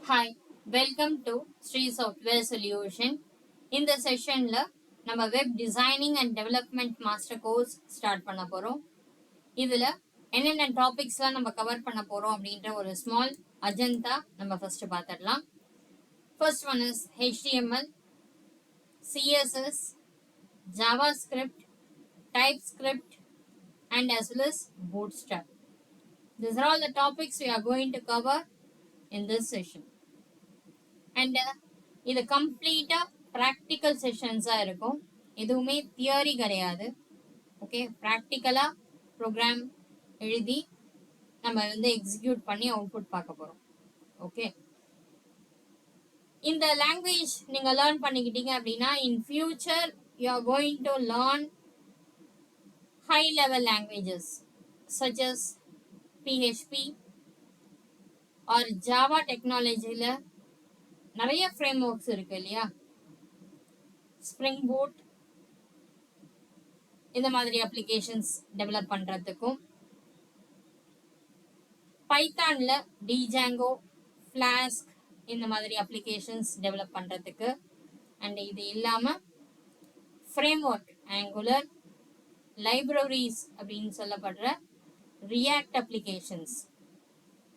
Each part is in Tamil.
Hi, welcome to Sri Software Solution. In the sessionல நம்ம web designing and development master course start பண்ண போறோம். இதுல என்னென்ன டாபிக்ஸ்லாம் நம்ம கவர் பண்ண போறோம் அப்படின்ற ஒரு ஸ்மால் அஜெண்டா நம்ம ஃபர்ஸ்ட் பார்த்துடலாம். First one is HTML, CSS, JavaScript, TypeScript, and as well as Bootstrap. These are all the topics we are going to cover in this session. And இது கம்ப்ளீட்டாக ப்ராக்டிக்கல் செஷன்ஸாக இருக்கும். எதுவுமே தியரி கிடையாது. ஓகே, ப்ராக்டிக்கலாக ப்ரோக்ராம் எழுதி நம்ம வந்து எக்ஸிக்யூட் பண்ணி அவுட்புட் பார்க்க போகிறோம். ஓகே, இந்த லாங்குவேஜ் நீங்கள் லேர்ன் பண்ணிக்கிட்டீங்க அப்படின்னா in future you are going to learn high level languages such as PHP or Java டெக்னாலஜியில் நிறைய ஃப்ரேம் ஒர்க்ஸ் இருக்கு இல்லையா, ஸ்ப்ரிங் பூட் இந்த மாதிரி அப்ளிகேஷன்ஸ் டெவலப் பண்றதுக்கும், பைத்தான்ல டிஜாங்கோ, ஃபிளாஸ்க் இந்த மாதிரி அப்ளிகேஷன்ஸ் டெவலப் பண்றதுக்கு, அண்ட் இது இல்லாம ஃப்ரேம் ஒர்க் ஆங்குலர் லைப்ரரிஸ் அப்படின்னு சொல்லப்படுற ரியாக்ட் அப்ளிகேஷன்ஸ்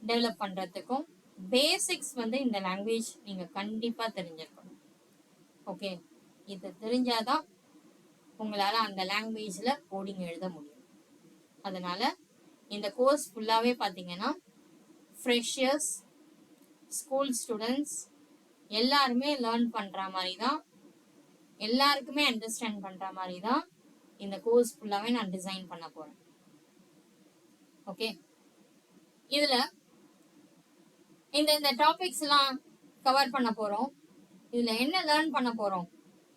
டெவலப் பண்றதுக்கும் பேசிக்ஸ் வந்து இந்த லாங்குவேஜ் நீங்க கண்டிப்பா தெரிஞ்சிருக்கணும். ஓகே, இது தெரிஞ்சாதான் உங்களால அந்த லாங்குவேஜ்ல கோடிங் எழுத முடியும். அதனால இந்த கோர்ஸ் ஃபுல்லாவே பாத்தீங்கன்னா ஃப்ரெஷர்ஸ், ஸ்கூல் ஸ்டூடெண்ட்ஸ் எல்லாருமே லேர்ன் பண்ற மாதிரி தான், எல்லாருக்குமே அண்டர்ஸ்டாண்ட் பண்ற மாதிரி தான் இந்த கோர்ஸ் ஃபுல்லாவே நான் டிசைன் பண்ண போறேன். ஓகே, இதுல இந்த டாபிக்ஸ் எல்லாம் கவர் பண்ண போறோம். இதுல என்ன லேர்ன் பண்ண போறோம்?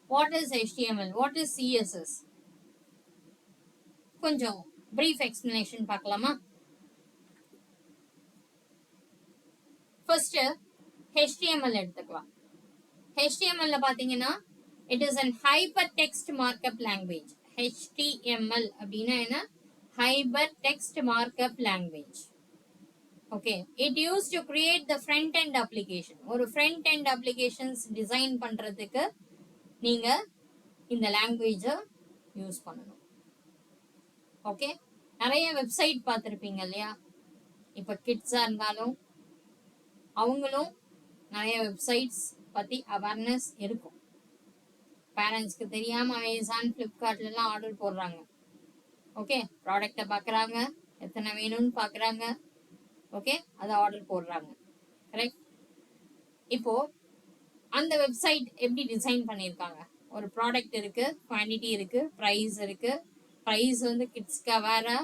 What is HTML, what is CSS, கொஞ்சம் பிரீஃப் எக்ஸ்பிளனேஷன் பார்க்கலாமா? ஃபர்ஸ்ட் HTML எடுத்துக்கலாம். HTML பாத்தீங்கன்னா it is an hyper text markup language. HTML அப்படின்னா என்ன? Hyper text markup language. Okay, it use to create the front end application. ஒரு ஃப்ரண்ட் எண்ட் அப்ளிகேஷன்ஸ் டிசைன் பண்றதுக்கு நீங்க இந்த லாங்குவேஜை யூஸ் பண்ணணும். ஓகே, நிறைய வெப்சைட் பார்த்துருப்பீங்க இல்லையா? இப்போ கிட்ஸா இருந்தாலும் அவங்களும் நிறைய வெப்சைட்ஸ் பத்தி அவேர்னஸ் இருக்கும். பேரண்ட்ஸ்க்கு தெரியாம அமேசான், ஃப்ளிப்கார்ட்லாம் ஆர்டர் போடுறாங்க. ஓகே, ப்ராடக்டை பார்க்குறாங்க, எத்தனை வேணும்னு பார்க்குறாங்க. ஓகே, அதை ஆர்டர் போடுறாங்க. கரெக்ட். இப்போ அந்த வெப்சைட் எப்படி டிசைன் பண்ணியிருக்காங்க? ஒரு ப்ராடக்ட் இருக்கு, குவான்டிட்டி இருக்கு, ப்ரைஸ் இருக்கு. ப்ரைஸ் வந்து கிட்ஸ்க்கு அவேரா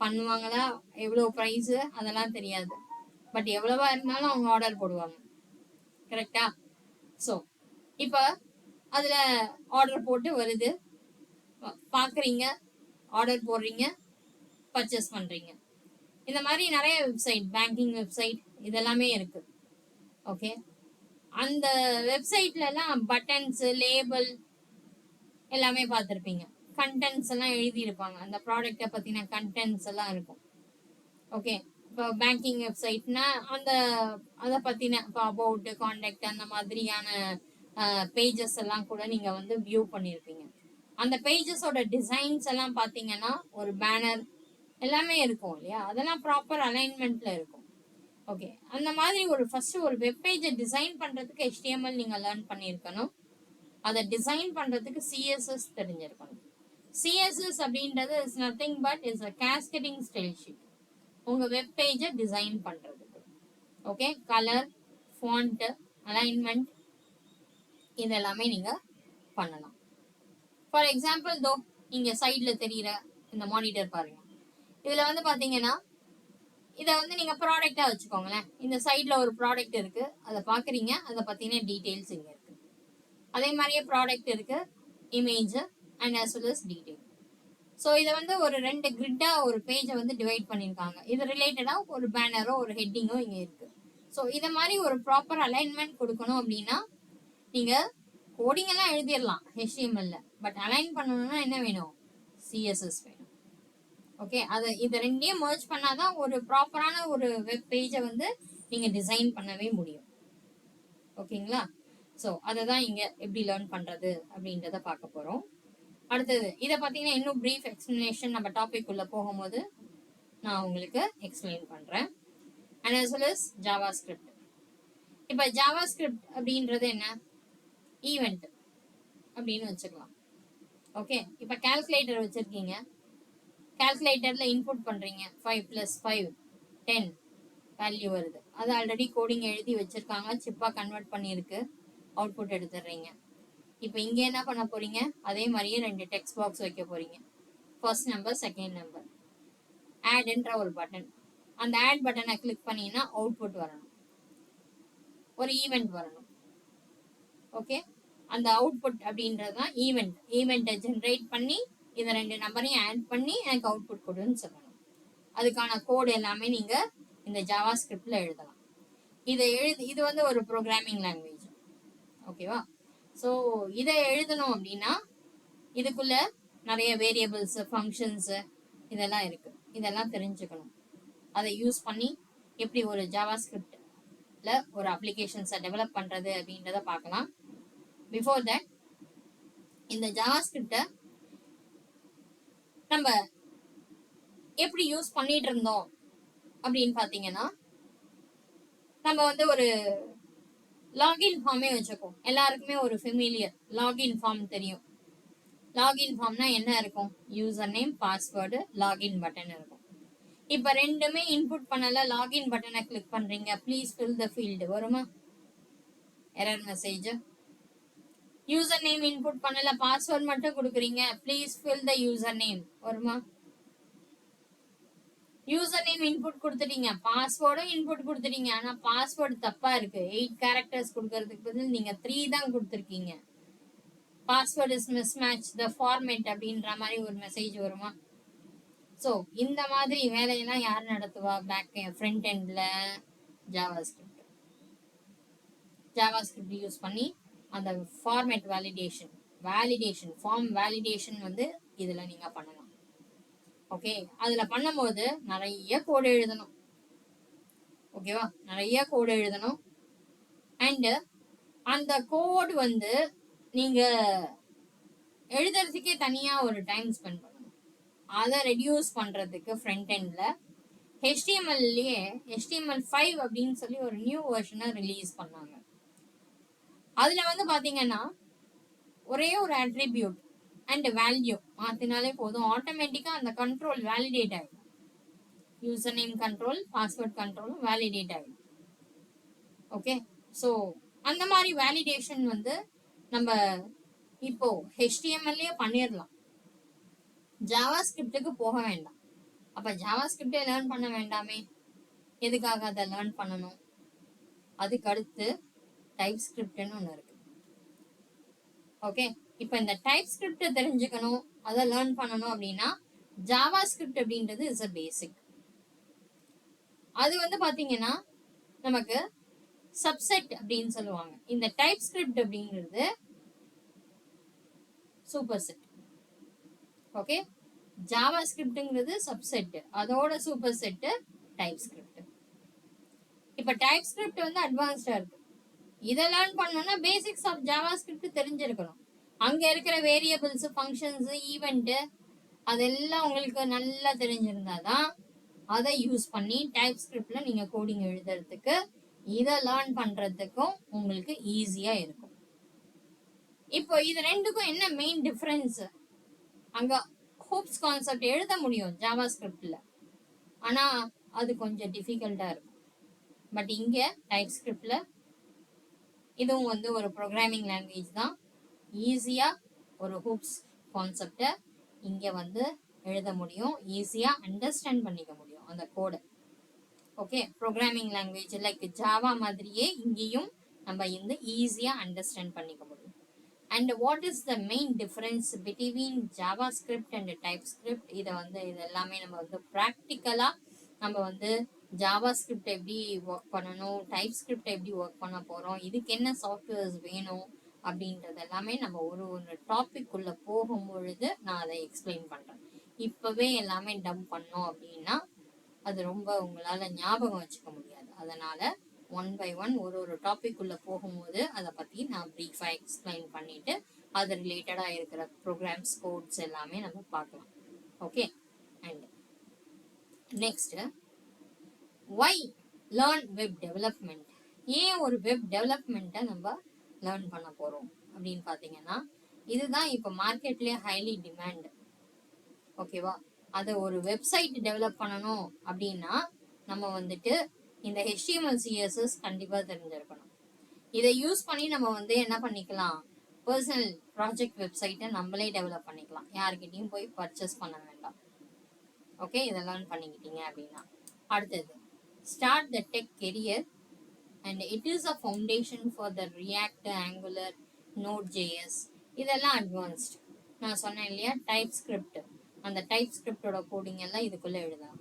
பண்ணுவாங்களா, எவ்வளோ ப்ரைஸ் அதெல்லாம் தெரியாது. பட் எவ்வளவா இருந்தாலும் அவங்க ஆர்டர் போடுவாங்க. கரெக்டா? ஸோ இப்போ அதில் ஆர்டர் போட்டு வருது, பார்க்குறீங்க, ஆர்டர் போடுறீங்க, பர்ச்சேஸ் பண்ணுறீங்க. இந்த மாதிரி நிறைய வெப்சைட், பேங்கிங் வெப்சைட் இதெல்லாமே இருக்கு. ஓகே, அந்த வெப்சைட்ல எல்லாம் பட்டன்ஸ், லேபிள் எல்லாமே பார்த்துருப்பீங்க. கண்டென்ட்ஸ் எல்லாம் எழுதியிருப்பாங்க, அந்த ப்ராடக்டை பத்தின கண்டென்ட்ஸ் எல்லாம் இருக்கும். ஓகே, இப்போ பேங்கிங் வெப்சைட்னா அந்த அதை பத்தின இப்போ அபவுட், கான்டாக்ட் அந்த மாதிரியான பேஜஸ் எல்லாம் கூட நீங்க வந்து வியூ பண்ணியிருப்பீங்க. அந்த பேஜஸோட டிசைன்ஸ் எல்லாம் பார்த்தீங்கன்னா ஒரு பேனர் எல்லாமே இருக்கும் இல்லையா? அதெல்லாம் ப்ராப்பர் அலைன்மெண்ட்ல இருக்கும். ஓகே, அந்த மாதிரி ஒரு ஃபர்ஸ்ட் ஒரு வெப் பேஜை டிசைன் பண்றதுக்கு HTML நீங்க லேர்ன் பண்ணியிருக்கணும். அதை டிசைன் பண்றதுக்கு CSS தெரிஞ்சிருக்கணும். CSS அப்படின்றது is nothing but is a cascading style sheet. உங்க வெப் பேஜை டிசைன் பண்றதுக்கு. ஓகே, கலர், ஃபாண்ட், அலைன்மெண்ட் இதெல்லாமே நீங்க பண்ணலாம். ஃபார் எக்ஸாம்பிள் தோ இங்க சைட்ல தெரியுற இந்த மானிட்டர் பாருங்க. இதுல வந்து பாத்தீங்கன்னா இதை வந்து நீங்க ப்ராடக்டா வச்சுக்கோங்களேன். இந்த சைட்ல ஒரு ப்ராடக்ட் இருக்கு, அதை பாக்குறீங்க, அதை பத்தின டீடைல்ஸ் இங்க இருக்கு. அதே மாதிரியே ப்ராடக்ட் இருக்கு, image and as well as detail. So இதை வந்து ஒரு 2 கிரிட்டா ஒரு பேஜை வந்து டிவைட் பண்ணியிருக்காங்க. இது ரிலேட்டடா ஒரு பேனரோ ஒரு ஹெட்டிங்கோ இங்க இருக்கு. ஸோ இதை மாதிரி ஒரு ப்ராப்பர் அலைன்மெண்ட் கொடுக்கணும் அப்படின்னா நீங்க கோடிங் எல்லாம் எழுதிடலாம் HTML, பட் அலைன் பண்ணணும்னா என்ன வேணும்? CSS வேணும். ஓகே, அது இது ரெண்டையும் மர்ஜ் பண்ணாதான் ஒரு ப்ராப்பரான ஒரு வெப் பேஜை வந்து நீங்க டிசைன் பண்ணவே முடியும். ஓகேங்களா? ஸோ அதை தான் இங்க எப்படி லேர்ன் பண்றது அப்படின்றத பார்க்க போறோம். அடுத்தது இதை பார்த்தீங்கன்னா இன்னும் பிரீஃப் எக்ஸ்பிளனேஷன் நம்ம டாபிக் உள்ள போகும்போது நான் உங்களுக்கு எக்ஸ்பிளைன் பண்றேன். And as well as Java script. இப்போ ஜாவா ஸ்கிரிப்ட் அப்படின்றது என்ன? ஈவெண்ட் அப்படின்னு வச்சுக்கலாம். ஓகே, இப்போ கால்குலேட்டர் வச்சிருக்கீங்க. கால்குலேட்டர்ல இன்புட் பண்றீங்க. 5 + 5 10 வேல்யூ வருது. அது ஆல்ரெடி கோடிங் எழுதி வச்சிருக்காங்க, சிப்பா கன்வெர்ட் பண்ணியிருக்கு, அவுட்புட் எடுத்துடுறீங்க. இப்போ இங்கே என்ன பண்ண போறீங்க? அதே மாதிரியே 2 டெக்ஸ்ட் பாக்ஸ் வைக்க போறீங்க. First number, second number. ஆட்ன்ற ஒரு பட்டன். அந்த ஆட் பட்டனை கிளிக் பண்ணீங்கன்னா அவுட்புட் வரணும், ஒரு ஈவெண்ட் வரணும். ஓகே, அந்த அவுட்புட் அப்படின்றது தான் ஈவெண்ட். ஈவெண்ட்டை ஜென்ரேட் பண்ணி இதை 2 நம்பரையும் ஆட் பண்ணி எனக்கு அவுட்புட் கொடுன்னு சொல்லணும். அதுக்கான கோடு எல்லாமே நீங்க இந்த ஜாவா ஸ்கிரிப்ட்ல எழுதலாம். இது வந்து ஒரு ப்ரோக்ராமிங் லாங்குவேஜ். ஓகேவா? ஸோ இதை எழுதணும் அப்படின்னா இதுக்குள்ள நிறைய வேரியபிள்ஸ், ஃபங்க்ஷன்ஸ் இதெல்லாம் இருக்கு. இதெல்லாம் தெரிஞ்சுக்கணும். அதை யூஸ் பண்ணி எப்படி ஒரு ஜாவா ஸ்கிரிப்ட்ல ஒரு அப்ளிகேஷன்ஸை டெவலப் பண்றது அப்படின்றத பார்க்கலாம். பிஃபோர் தட் இந்த ஜாவா ஸ்கிரிப்டை நம்ம எப்படி யூஸ் பண்ணிட்டு இருந்தோம் அப்படின்னு பார்த்தீங்கன்னா, நம்ம வந்து ஒரு லாகின் ஃபார்மே வச்சுக்கோம். எல்லாருக்குமே ஒரு ஃபெமிலியர் லாகின் ஃபார்ம் தெரியும். லாகின் ஃபார்ம்னா என்ன இருக்கும்? User name, password, login button இருக்கும். இப்போ ரெண்டுமே இன்புட் பண்ணல, லாகின் பட்டனை கிளிக் பண்றீங்க, ப்ளீஸ் ஃபில் த ஃபீல்டு வருமா? Error message. User name input பண்ணல, பாஸ்வேர்ட் மட்டும் கொடுக்குறீங்க, please fill the user name வருமா? யூசர் நேம் இன்புட் கொடுத்துட்டீங்க, பாஸ்வேர்டும் இன்புட் கொடுத்துட்டீங்க, ஆனா பாஸ்வேர்டு தப்பா இருக்கு. 8 கேரக்டர்ஸ் கொடுக்கறதுக்கு பதில் நீங்க 3 தான் கொடுத்துருக்கீங்க. Password is mismatch the format அப்படின்ற மாதிரி ஒரு மெசேஜ் வருமா? ஸோ இந்த மாதிரி வேலையெல்லாம் யார் நடத்துவா? ஃப்ரண்ட் எண்ட்ல JavaScript. JavaScript use பண்ணி அந்த ஃபார்மேட் வேலிடேஷன் ஃபார்ம் வேலிடேஷன் வந்து இதுல நீங்க பண்ணலாம். ஓகே, அதுல பண்ணும்போது நிறைய கோடு எழுதணும். ஓகேவா? நிறைய கோடு எழுதணும். அண்ட் அந்த கோடு வந்து நீங்க எழுதுறதுக்கே தனியா ஒரு டைம் ஸ்பெண்ட் பண்ணணும். அதை ரெடியூஸ் பண்றதுக்கு ஃப்ரண்ட் எண்ட்ல HTML-லயே HTML5 அப்படின்னு சொல்லி ஒரு நியூ வெர்ஷனை ரிலீஸ் பண்ணாங்க. அதுல வந்து பாத்தீங்கன்னா ஒரே ஒரு அட்ரிபியூட் அண்ட் வேல்யூ மாத்தினாலே போதும், ஆட்டோமேட்டிக்கா அந்த கண்ட்ரோல் வேலிடேட் ஆகிடும். யூசர் நேம் கண்ட்ரோல், பாஸ்வேர்ட் கண்ட்ரோலும் வேலிடேட் ஆகிடும். ஓகே, ஸோ அந்த மாதிரி வேலிடேஷன் வந்து நம்ம இப்போ HTML-லயே பண்ணிடலாம். ஜாவா ஸ்கிரிப்டுக்கு போக வேண்டாம். அப்ப ஜாவா ஸ்கிரிப்டே லேர்ன் பண்ண வேண்டாமே? எதுக்காக அதை லேர்ன் பண்ணணும்? அதுக்கு அடுத்து டைப் ஸ்கிரிப்ட்னு ஒன்று இருக்கு. ஓகே, இப்போ இந்த டைப் ஸ்கிரிப்ட் தெரிஞ்சுக்கணும், அதை லேர்ன் பண்ணணும் அப்படின்னா ஜாவா ஸ்கிரிப்ட் அப்படின்றது இஸ் அ பேசிக். அது வந்து பாத்தீங்கன்னா நமக்கு சப்செட் அப்படின்னு சொல்லுவாங்க. இந்த டைப் ஸ்கிரிப்ட் அப்படிங்கிறது சூப்பர் செட். ஓகே, ஜாவா ஸ்கிரிப்ட்ங்கிறது சப்செட், அதோட சூப்பர் செட் டைப் ஸ்கிரிப்ட். இப்போ டைப் ஸ்கிரிப்ட் வந்து அட்வான்ஸ்டா இருக்கு. இதை லேர்ன் பண்ணணும்னா பேசிக்ஸ் ஆஃப் ஜாவா ஸ்கிரிப்ட் தெரிஞ்சிருக்கணும். அங்க இருக்கிற வேரியபிள்ஸ், ஃபங்க்ஷன்ஸ், ஈவெண்ட் அதெல்லாம் உங்களுக்கு நல்லா தெரிஞ்சிருந்தாதான் அதை யூஸ் பண்ணி டைப் ஸ்கிரிப்ட்ல நீங்க கோடிங் எழுதுறதுக்கு, இதை லேர்ன் பண்றதுக்கும் உங்களுக்கு ஈஸியா இருக்கும். இப்போ இது ரெண்டுக்கும் என்ன மெயின் டிஃபரன்ஸ்? அங்க ஹூப்ஸ் கான்செப்ட் எழுத முடியும் ஜாவா ஸ்கிரிப்ட்ல, ஆனா அது கொஞ்சம் டிஃபிகல்ட்டா இருக்கும். பட் இங்க டைப் ஸ்கிரிப்ட்ல இதுவும் வந்து ஒரு ப்ரோக்ராமிங் லாங்குவேஜ் தான். ஈஸியா ஒரு ஹூப்ஸ் கான்செப்டை இங்க வந்து எழுத முடியும், ஈஸியா அண்டர்ஸ்டாண்ட் பண்ணிக்க முடியும் அந்த கோடை. Okay, programming language like Java மாதிரியே இங்கேயும் நம்ம இந்த ஈஸியா அண்டர்ஸ்டாண்ட் பண்ணிக்க முடியும். And what is the main difference between Java script and type script? இதை வந்து இது எல்லாமே நம்ம வந்து ப்ராக்டிக்கலா நம்ம வந்து ஜாவா ஸ்கிரிப்ட் எப்படி ஒர்க் பண்ணணும், டைப் ஸ்கிரிப்ட் எப்படி ஒர்க் பண்ண போறோம், இதுக்கு என்ன சாஃப்ட்வேர்ஸ் வேணும் அப்படின்றது எல்லாமே நம்ம ஒரு டாபிக் உள்ள போகும் பொழுது நான் அதை எக்ஸ்பிளைன் பண்றேன். இப்பவே எல்லாமே டம்ப் பண்ணோம் அப்படின்னா அது ரொம்ப உங்களால ஞாபகம் வச்சுக்க முடியாது. அதனால ஒன் பை ஒன் ஒரு டாபிக் உள்ள போகும்போது அதை பற்றி நான் ப்ரீஃபாக எக்ஸ்பிளைன் பண்ணிட்டு அது ரிலேட்டடாக இருக்கிற ப்ரோக்ராம்ஸ் கோட்ஸ் எல்லாமே நம்ம பார்க்கலாம். Okay, and next why learn web development. ஏன் ஒரு வெப் டெவலப்மெண்ட்டை நம்ம லேர்ன் பண்ண போகிறோம் அப்படின்னு பார்த்தீங்கன்னா, இதுதான் இப்போ மார்க்கெட்லேயே ஹைலி டிமாண்ட். ஓகேவா, அதை ஒரு வெப்சைட் டெவலப் பண்ணணும் அப்படின்னா நம்ம வந்துட்டு இந்த HTML CSS கண்டிப்பாக தெரிஞ்சிருக்கணும். இதை யூஸ் பண்ணி நம்ம என்ன பண்ணிக்கலாம், பர்சனல் ப்ராஜெக்ட் வெப்சைட்டை நம்மளே டெவலப் பண்ணிக்கலாம், யார்கிட்டையும் போய் பர்ச்சேஸ் பண்ண வேண்டாம். ஓகே, இதெல்லாம் பண்ணிக்கிட்டீங்க அப்படின்னா அடுத்தது start the tech career and it is a foundation for the react, angular, Node.js. இதெல்லாம் அட்வான்ஸ்ட். நான் சொன்னேன் இல்லையா, டைப் ஸ்கிரிப்ட், அந்த டைப் ஸ்கிரிப்டோட கோடிங் எல்லாம் இதுக்குள்ளே எழுதலாம்.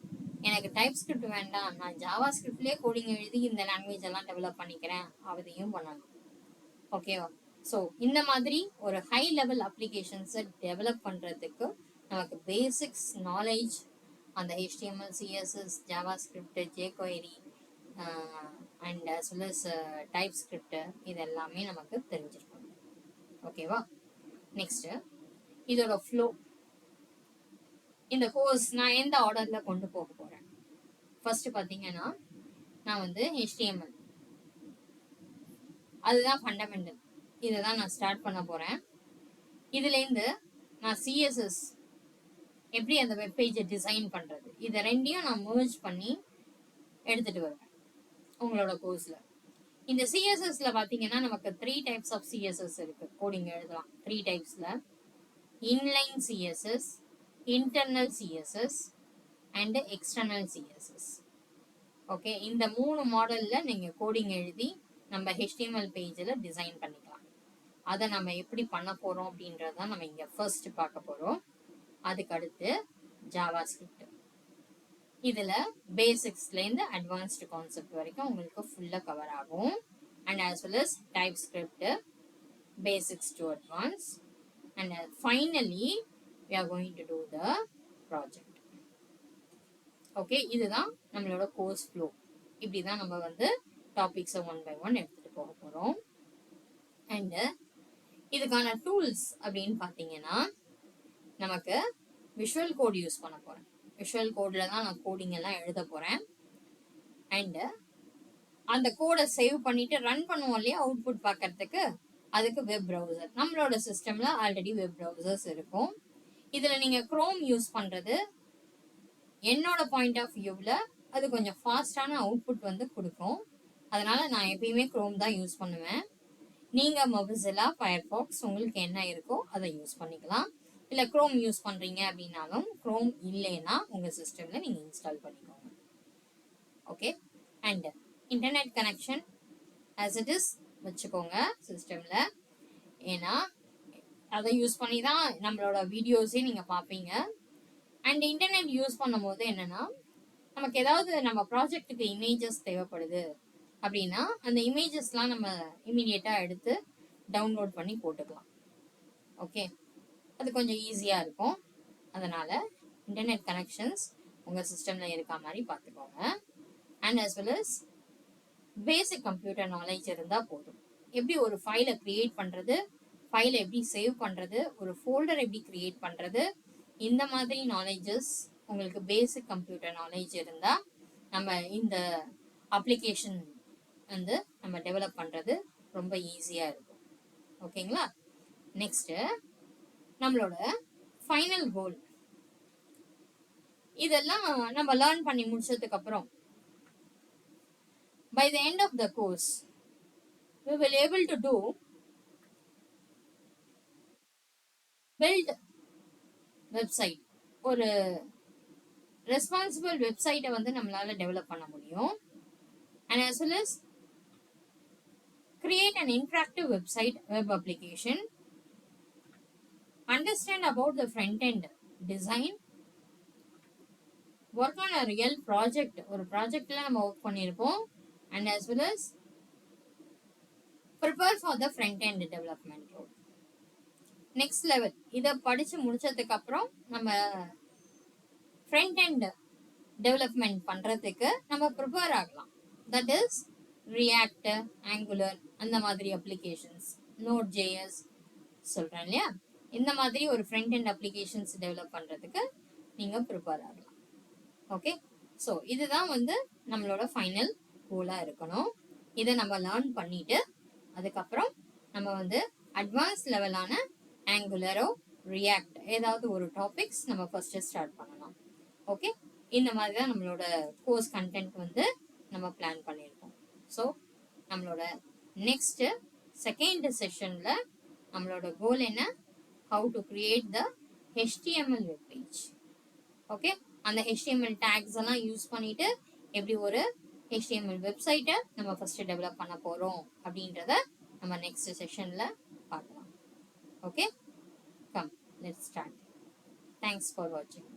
எனக்கு டைப் ஸ்கிரிப்ட் வேண்டாம், நான் ஜாவா ஸ்கிரிப்ட்லேயே கோடிங் எழுதி இந்த லாங்குவேஜ் எல்லாம் டெவலப் பண்ணிக்கிறேன், அதையும் பண்ணலாம். ஓகேவா, ஸோ இந்த மாதிரி ஒரு ஹை லெவல் அப்ளிகேஷன்ஸை டெவலப் பண்ணுறதுக்கு நமக்கு பேசிக்ஸ் நாலேஜ் அந்த HTML, CSS, Java script, jQuery and as well as type script இது எல்லாமே நமக்கு தெரிஞ்சிருக்கணும். ஓகேவா, நெக்ஸ்ட் இதோட ஃப்ளோ. இந்த கோர்ஸ் நான் எந்த ஆர்டரில் கொண்டு போக போகிறேன். ஃபர்ஸ்ட் பார்த்தீங்கன்னா நான் HTML, அதுதான் ஃபண்டமெண்டல், இதை தான் நான் ஸ்டார்ட் பண்ண போகிறேன். இதுலேருந்து நான் CSS எப்படி அந்த வெப்பேஜை டிசைன் பண்ணுறது, இதை ரெண்டையும் நான் மர்ஜ் பண்ணி எடுத்துகிட்டு வருவேன் உங்களோட கோர்ஸில். இந்த CSSல பார்த்தீங்கன்னா நமக்கு 3 டைப்ஸ் ஆஃப் CSS இருக்குது, கோடிங் எழுதலாம். 3 டைப்ஸில் inline CSS, internal CSS and external CSS. Okay, இந்த 3 மாடலில் நீங்கள் கோடிங் எழுதி நம்ம HTML பேஜில் டிசைன் பண்ணிக்கலாம். அதை நம்ம எப்படி பண்ண போகிறோம் அப்படின்றதான் நம்ம இங்கே ஃபர்ஸ்ட் பார்க்க போகிறோம். அதுக்கு அடுத்து ஜாவா ஸ்கிரிப்ட், இதில் பேசிக்ஸ்லேருந்து அட்வான்ஸ்டு கான்செப்ட் வரைக்கும் உங்களுக்கு ஃபுல்லாக கவர் ஆகும். And as well as type script, basics to advance, and finally we are going to do the project. Okay, இதுதான் நம்மளோட கோர்ஸ் ஃப்ளோ. இப்படி தான் நம்ம டாபிக்ஸை ஒன் பை ஒன் எடுத்துகிட்டு போக போகிறோம். அண்டு இதுக்கான டூல்ஸ் அப்படின்னு பார்த்தீங்கன்னா நமக்கு விஷுவல் கோட் யூஸ் பண்ண போகிறேன். விஷுவல் கோடில் தான் நான் கோடிங் எல்லாம் எழுத போகிறேன். அண்டு அந்த கோடை சேவ் பண்ணிவிட்டு ரன் பண்ணுவோம் இல்லையா அவுட்புட் பார்க்கறதுக்கு, அதுக்கு வெப் ப்ரௌசர். நம்மளோட சிஸ்டமில் ஆல்ரெடி வெப் ப்ரௌசர்ஸ் இருக்கும். இதில் நீங்கள் க்ரோம் யூஸ் பண்ணுறது என்னோட பாயிண்ட் ஆஃப் வியூவில் அது கொஞ்சம் ஃபாஸ்டான அவுட்புட் கொடுக்கும். அதனால் நான் எப்பயுமே க்ரோம் தான் யூஸ் பண்ணுவேன். நீங்கள் மொபிசிலா, ஃபயர்ஃபாக்ஸ் உங்களுக்கு என்ன இருக்கோ அதை யூஸ் பண்ணிக்கலாம். இல்லை க்ரோம் யூஸ் பண்ணுறீங்க அப்படின்னாலும் க்ரோம் இல்லைன்னா உங்கள் சிஸ்டமில் நீங்கள் இன்ஸ்டால் பண்ணிக்கோங்க. Okay, and internet connection as it is வச்சுக்கோங்க சிஸ்டமில். ஏன்னா அதை யூஸ் பண்ணி தான் நம்மளோட வீடியோஸே நீங்கள் பார்ப்பீங்க. அண்ட் இன்டர்நெட் யூஸ் பண்ணும் போது என்னன்னா நமக்கு ஏதாவது நம்ம ப்ராஜெக்ட்டுக்கு இமேஜஸ் தேவைப்படுது அப்படின்னா அந்த இமேஜஸ்லாம் நம்ம இமீடியட்டாக எடுத்து டவுன்லோட் பண்ணி போட்டுக்கலாம். ஓகே, அது கொஞ்சம் ஈஸியாக இருக்கும். அதனால் இன்டர்நெட் கனெக்ஷன்ஸ் உங்கள் சிஸ்டமில் இருக்க மாதிரி பார்த்துக்கோங்க. And as well as basic computer knowledge இருந்தால் போதும். எப்படி ஒரு ஃபைலை க்ரியேட் பண்ணுறது, ஃபைலை எப்படி சேவ் பண்ணுறது, ஒரு ஃபோல்டர் எப்படி க்ரியேட் பண்ணுறது, இந்த மாதிரி நாலேஜஸ் உங்களுக்கு பேசிக் கம்ப்யூட்டர் நாலேஜ் இருந்தால் நம்ம இந்த அப்ளிகேஷன் நம்ம டெவலப் பண்ணுறது ரொம்ப ஈஸியாக இருக்கும். ஓகேங்களா, நெக்ஸ்ட்டு நம்மளோட ஃபைனல் கோல். இதெல்லாம் நம்ம லேர்ன் பண்ணி முடிச்சதுக்கப்புறம் by the end of the course we will able to do build website. ஒரு ரெஸ்பான்சிபிள் வெப்சைட்டை நம்மளால டெவலப் பண்ண முடியும். and as well as create an interactive website, web application, understand about the front end design, work on a real project, ஒரு ப்ராஜெக்ட்ல நம்ம ஒர்க் பண்ணியிருப்போம். and as well as prepare for the front end development role. next level, இதை படிச்சு முடிச்சதுக்கு அப்புறம் நம்ம front end development பண்றதுக்கு நம்ம ப்ரிப்பேர் ஆகலாம். that is ரியாக்ட், ஆங்குலர் அந்த மாதிரி அப்ளிகேஷன்ஸ், நோட் ஜேஎஸ் சொல்றேன் இல்லையா, இந்த மாதிரி ஒரு ஃப்ரண்ட் அண்ட் அப்ளிகேஷன்ஸ் டெவலப் பண்றதுக்கு நீங்க ப்ரிப்பேர் ஆகலாம். ஓகே, ஸோ இதுதான் வந்து நம்மளோட ஃபைனல் கோலா இருக்கணும். இதை நம்ம லேர்ன் பண்ணிட்டு அதுக்கப்புறம் நம்ம வந்து அட்வான்ஸ் லெவலான ஆங்குலரோ ரியாக்ட் ஏதாவது ஒரு டாபிக்ஸ் நம்ம ஃபர்ஸ்ட் ஸ்டார்ட் பண்ணலாம். ஓகே, இந்த மாதிரி தான் நம்மளோட கோர்ஸ் கண்டென்ட் வந்து நம்ம பிளான் பண்ணியிருக்கோம். ஸோ நம்மளோட நெக்ஸ்ட் செகண்ட் செஷன்ல நம்மளோட கோல் என்ன, how to create the HTML web page. Okay, அந்த HTML டேக்ஸ் எல்லாம் யூஸ் பண்ணிட்டு எப்படி ஒரு HTML வெப்சைட்டை நம்ம ஃபர்ஸ்ட் டெவலப் பண்ண போறோம் அப்படின்றத நம்ம நெக்ஸ்ட் செஷன்ல பார்க்கலாம். Okay, come let's start. Thanks for வாட்சிங்.